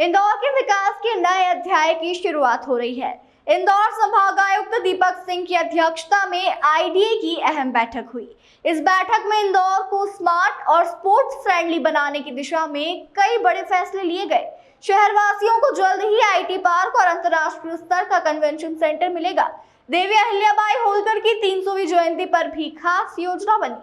इंदौर के विकास के नए अध्याय की शुरुआत हो रही है। इंदौर संभागायुक्त दीपक सिंह की अध्यक्षता में आईडीए की अहम बैठक हुई। इस बैठक में इंदौर को स्मार्ट और स्पोर्ट्स फ्रेंडली बनाने की दिशा में कई बड़े फैसले लिए गए। शहरवासियों को जल्द ही आईटी पार्क और अंतर्राष्ट्रीय स्तर का कन्वेंशन सेंटर मिलेगा। देवी अहिल्याबाई होलकर की 300वीं जयंती पर भी खास योजना बनी।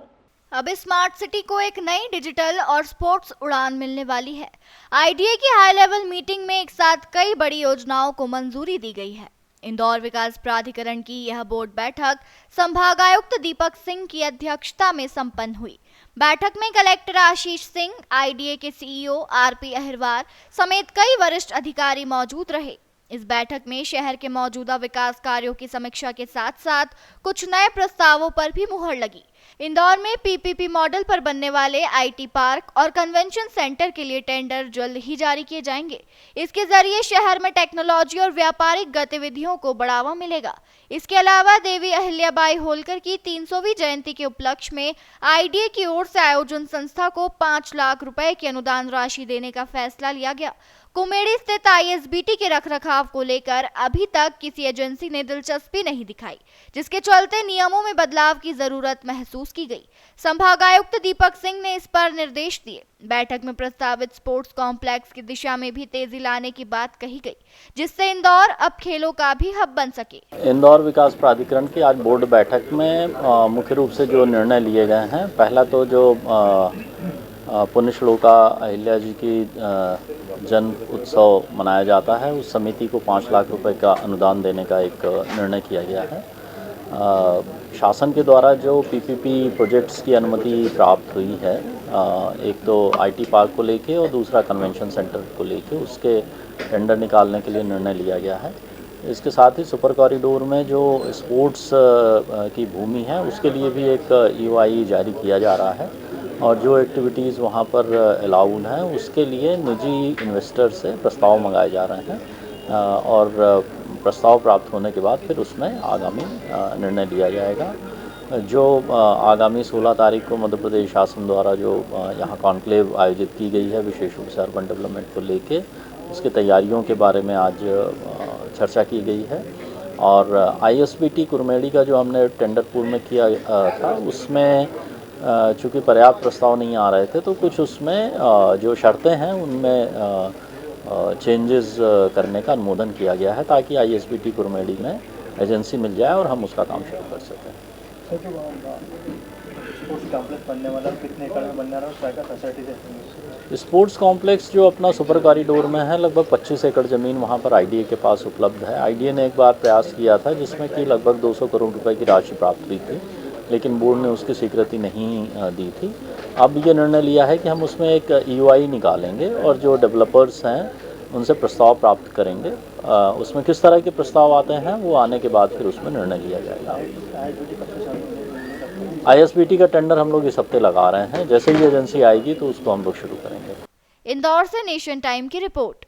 अब स्मार्ट सिटी को एक नई डिजिटल और स्पोर्ट्स उड़ान मिलने वाली है। आईडीए की हाई लेवल मीटिंग में एक साथ कई बड़ी योजनाओं को मंजूरी दी गई है। इंदौर विकास प्राधिकरण की यह बोर्ड बैठक संभागायुक्त दीपक सिंह की अध्यक्षता में संपन्न हुई। बैठक में कलेक्टर आशीष सिंह, आईडीए के सीईओ आरपी अहिरवार समेत कई वरिष्ठ अधिकारी मौजूद रहे। इस बैठक में शहर के मौजूदा विकास कार्यों की समीक्षा के साथ साथ कुछ नए प्रस्तावों पर भी मुहर लगी। इंदौर में पीपीपी मॉडल पर बनने वाले आईटी पार्क और कन्वेंशन सेंटर के लिए टेंडर जल्द ही जारी किए जाएंगे। इसके जरिए शहर में टेक्नोलॉजी और व्यापारिक गतिविधियों को बढ़ावा मिलेगा। इसके अलावा देवी अहिल्याबाई होलकर की 300वीं जयंती के उपलक्ष्य में आईडीए की ओर से आयोजन संस्था को 5 लाख रुपए की अनुदान राशि देने का फैसला लिया गया। कुमेड़ी स्थित आईएसबीटी के रखरखाव को लेकर अभी तक किसी एजेंसी ने दिलचस्पी नहीं दिखाई, जिसके चलते नियमों में बदलाव की जरूरत महसूस की गई। संभागायुक्त दीपक सिंह ने इस पर निर्देश दिए। बैठक में प्रस्तावित स्पोर्ट्स कॉम्प्लेक्स की दिशा में भी तेजी लाने की बात कही गई, जिससे इंदौर अब खेलों का भी हब बन सके। इंदौर विकास प्राधिकरण की आज बोर्ड बैठक में मुख्य रूप से जो निर्णय लिए गए हैं, पहला तो जो पुण्यश्लोका अहिल्या जी की जन्म उत्सव मनाया जाता है, उस समिति को 5 लाख रुपए का अनुदान देने का एक निर्णय किया गया है। शासन के द्वारा जो पीपीपी प्रोजेक्ट्स की अनुमति प्राप्त हुई है, एक तो आईटी पार्क को लेके और दूसरा कन्वेंशन सेंटर को लेके, उसके टेंडर निकालने के लिए निर्णय लिया गया है। इसके साथ ही सुपर कॉरिडोर में जो स्पोर्ट्स की भूमि है, उसके लिए भी एक ईओआई जारी किया जा रहा है और जो एक्टिविटीज़ वहाँ पर अलाउड हैं उसके लिए निजी इन्वेस्टर से प्रस्ताव मंगाए जा रहे हैं और प्रस्ताव प्राप्त होने के बाद फिर उसमें आगामी निर्णय लिया जाएगा। जो आगामी 16 तारीख को मध्य प्रदेश शासन द्वारा जो यहाँ कॉन्क्लेव आयोजित की गई है विशेष रूप से अर्बन डेवलपमेंट को लेके, उसकी तैयारियों के बारे में आज चर्चा की गई है। और आईएसबीटी कुमेड़ी का जो हमने टेंडर पूर्व में किया था, उसमें चूँकि पर्याप्त प्रस्ताव नहीं आ रहे थे, तो कुछ उसमें जो शर्तें हैं उनमें चेंजेस करने का अनुमोदन किया गया है, ताकि आईएसबीटी कुमेड़ी में एजेंसी मिल जाए और हम उसका काम शुरू कर सकें। स्पोर्ट्स कॉम्प्लेक्स जो अपना सुपर कॉरिडोर में है, लगभग 25 एकड़ ज़मीन वहाँ पर आईडीए के पास उपलब्ध है। आईडीए ने एक बार प्रयास किया था जिसमें कि लगभग 200 करोड़ रुपए की राशि प्राप्त हुई थी, लेकिन बोर्ड ने उसकी स्वीकृति नहीं दी थी। अब ये निर्णय लिया है कि हम उसमें एक ईओआई निकालेंगे और जो डेवलपर्स हैं उनसे प्रस्ताव प्राप्त करेंगे। उसमें किस तरह के प्रस्ताव आते हैं वो आने के बाद फिर उसमें निर्णय लिया जाएगा। आईएसबीटी का टेंडर हम लोग इस हफ्ते लगा रहे हैं, जैसे ही एजेंसी आएगी तो उसको हम लोग शुरू करेंगे। इंदौर से नेशन टाइम की रिपोर्ट।